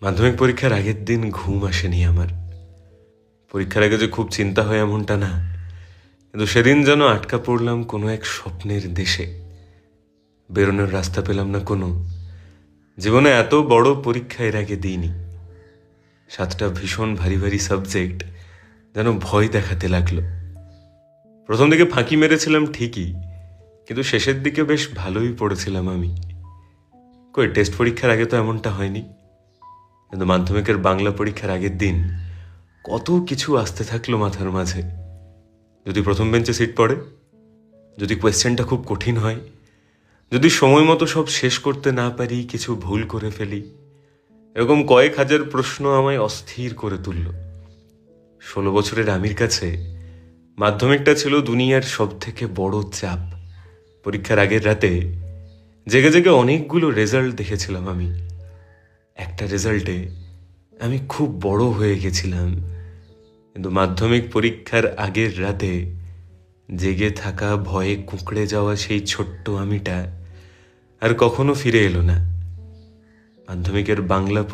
মাধ্যমিক পরীক্ষার আগের দিন ঘুম আসেনি আমার। পরীক্ষার আগে যে খুব চিন্তা হয় এমনটা না, কিন্তু সেদিন যেন আটকা পড়লাম কোনো এক স্বপ্নের দেশে। বেরোনোর রাস্তা পেলাম না কোনো। জীবনে এত বড় পরীক্ষা এর আগে দিইনি। 7টা ভীষণ ভারী ভারী সাবজেক্ট যেন ভয় দেখাতে লাগলো। প্রথম দিকে ফাঁকি মেরেছিলাম ঠিকই, কিন্তু শেষের দিকে বেশ ভালোই পড়েছিলাম আমি। কই টেস্ট পরীক্ষার আগে তো এমনটা হয়নি। কিন্তু মাধ্যমিকের বাংলা পরীক্ষার আগের দিন কত কিছু আসতে থাকলো মাথার মাঝে। যদি প্রথম বেঞ্চে সিট পড়ে, যদি কোয়েশ্চেনটা খুব কঠিন হয়, যদি সময় মতো সব শেষ করতে না পারি, কিছু ভুল করে ফেলি, এরকম কয়েক হাজার প্রশ্ন আমায় অস্থির করে তুলল। 16 বছরের আমির কাছে মাধ্যমিকটা ছিল দুনিয়ার সব থেকে বড় চাপ। পরীক্ষার আগের রাতে জেগে জেগে অনেকগুলো রেজাল্ট দেখেছিলাম আমি। একটা রেজাল্টে আমি খুব বড় হয়ে গেছিলাম, কিন্তু মাধ্যমিক পরীক্ষার আগের রাতে জেগে থাকা, ভয়ে কুঁকড়ে যাওয়া সেই ছোট্ট আমিটা আর কখনো ফিরে এলো না। মাধ্যমিকের বাংলা